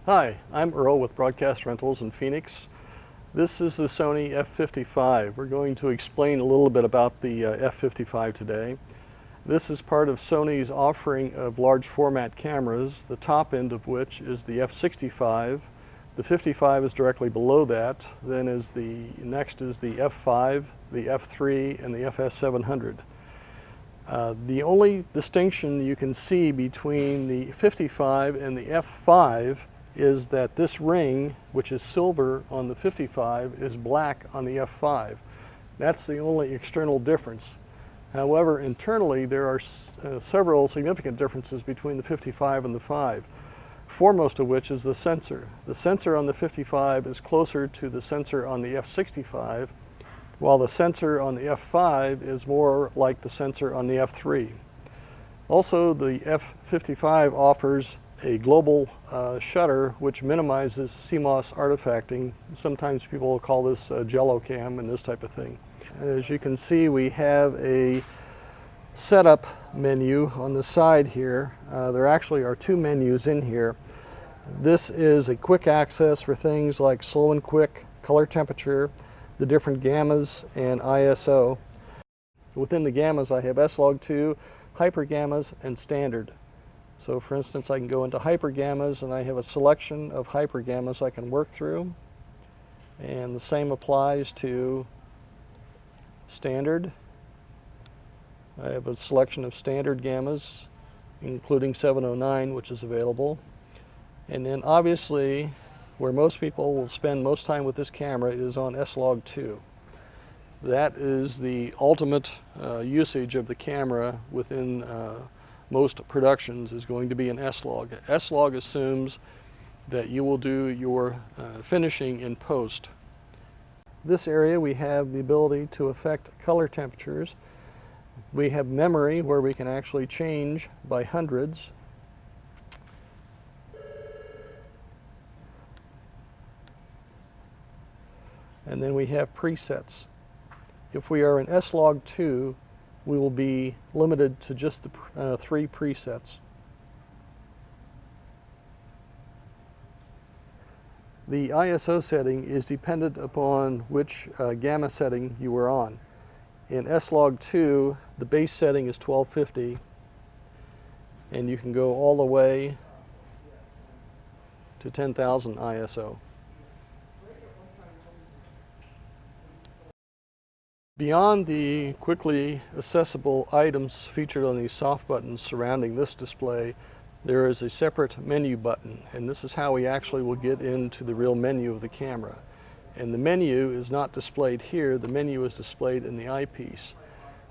Hi, I'm Earl with Broadcast Rentals in Phoenix. This is the Sony F55. We're going to explain a little bit about the F55 today. This is part of Sony's offering of large format cameras, the top end of which is the F65. The 55 is directly below that. Then next is the F5, the F3, and the FS700. The only distinction you can see between the 55 and the F5 is that this ring, which is silver on the 55, is black on the F5. That's the only external difference. However, internally there are several significant differences between the 55 and the 5, foremost of which is the sensor. The sensor on the 55 is closer to the sensor on the F65, while the sensor on the F5 is more like the sensor on the F3. Also, the F55 offers a global shutter which minimizes CMOS artifacting. Sometimes people will call this jello cam and this type of thing. As you can see, we have a setup menu on the side here. There actually are two menus in here. This is a quick access for things like slow and quick, color temperature, the different gammas, and ISO. Within the gammas I have S-Log2, hyper gammas, and standard. So for instance, I can go into hyper gammas and I have a selection of hyper gammas I can work through. And the same applies to standard. I have a selection of standard gammas, including 709, which is available. And then obviously, where most people will spend most time with this camera is on S-Log2. That is the ultimate usage of the camera within most productions is going to be an S-Log. S-Log assumes that you will do your finishing in post. This area we have the ability to affect color temperatures. We have memory where we can actually change by hundreds. And then we have presets. If we are in S-Log2, we will be limited to just the 3 presets. The ISO setting is dependent upon which gamma setting you are on. In S-Log2, the base setting is 1250, and you can go all the way to 10,000 ISO. Beyond the quickly accessible items featured on these soft buttons surrounding this display, there is a separate menu button, and this is how we actually will get into the real menu of the camera. And the menu is not displayed here, the menu is displayed in the eyepiece.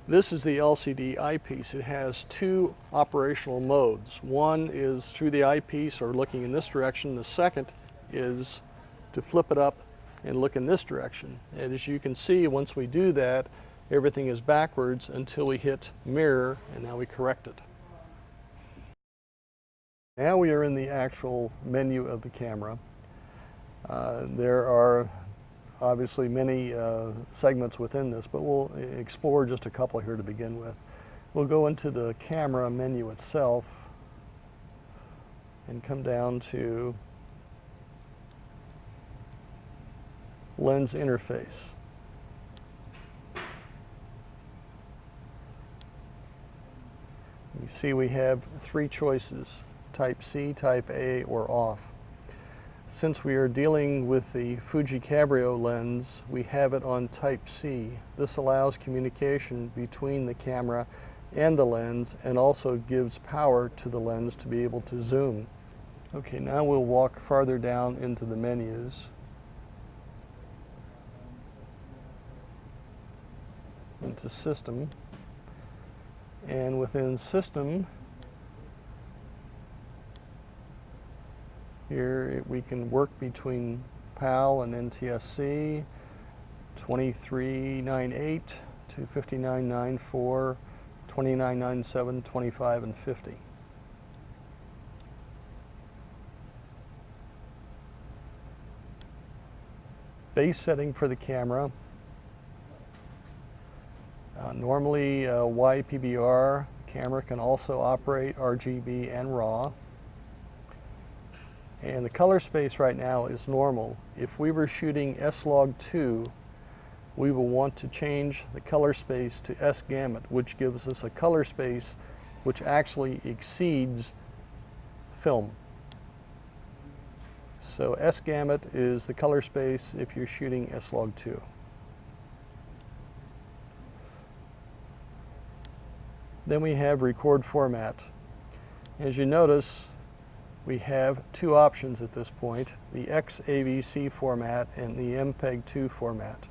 This is the LCD eyepiece. It has 2 operational modes. One is through the eyepiece or looking in this direction. The second is to flip it up and look in this direction. And as you can see, once we do that, everything is backwards until we hit mirror, and now we correct it. Now we are in the actual menu of the camera. There are obviously many segments within this, but we'll explore just a couple here to begin with. We'll go into the camera menu itself and come down to lens interface. You see we have 3 choices: Type C, Type A, or off. Since we are dealing with the Fuji Cabrio lens, we have it on Type C. This allows communication between the camera and the lens and also gives power to the lens to be able to zoom. Okay, now we'll walk farther down into the menus. Into System, and within System here we can work between PAL and NTSC, 2398 to 5994, 2997, 25, and 50. Base setting for the camera. Normally YPBR, camera can also operate RGB and RAW. And the color space right now is normal. If we were shooting S-Log2, we will want to change the color space to S-Gamut, which gives us a color space which actually exceeds film. So S-Gamut is the color space if you're shooting S-Log2. Then we have record format. As you notice, we have two options at this point, the XAVC format and the MPEG-2 format.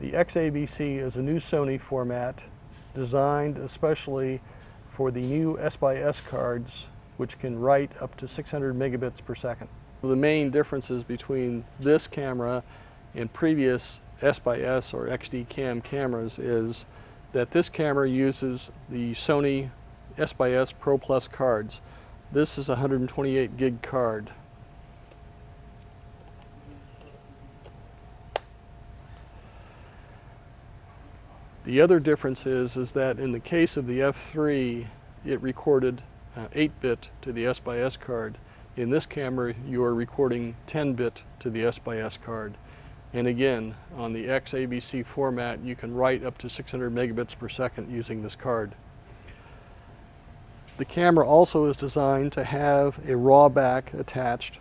The XAVC is a new Sony format designed especially for the new S/S cards, which can write up to 600 megabits per second. The main differences between this camera and previous S/S or XD-CAM cameras is that this camera uses the Sony S/S Pro Plus cards. This is a 128 gig card. The other difference is that in the case of the F3, it recorded 8-bit to the S/S card. In this camera, you are recording 10-bit to the S/S card. And again, on the XAVC format, you can write up to 600 megabits per second using this card. The camera also is designed to have a raw back attached.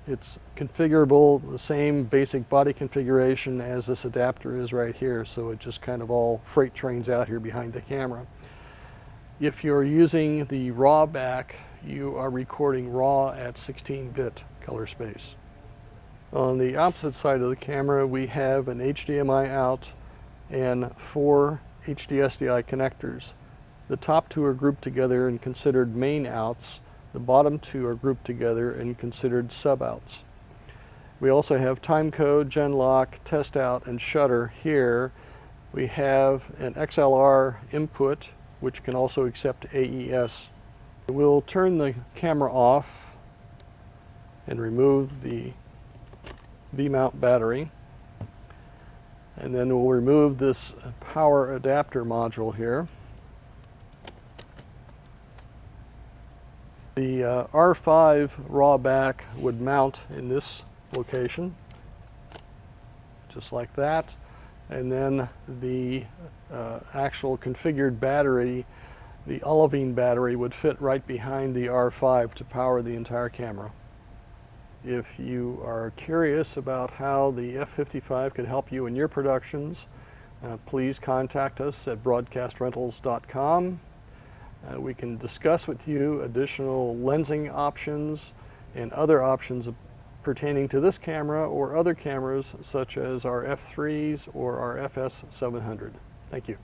It's configurable, the same basic body configuration as this adapter is right here, so it just kind of all freight trains out here behind the camera. If you're using the raw back, you are recording raw at 16-bit color space. On the opposite side of the camera, we have an HDMI out and 4 HD-SDI connectors. The top two are grouped together and considered main outs. The bottom two are grouped together and considered sub-outs. We also have timecode, Genlock, test out, and shutter here. We have an XLR input, which can also accept AES. We'll turn the camera off and remove the V-mount battery. And then we'll remove this power adapter module here. The R5 raw back would mount in this location, just like that. And then the actual configured battery, the olivine battery, would fit right behind the R5 to power the entire camera. If you are curious about how the F55 could help you in your productions, please contact us at broadcastrentals.com. We can discuss with you additional lensing options and other options pertaining to this camera or other cameras such as our F3s or our FS700. Thank you.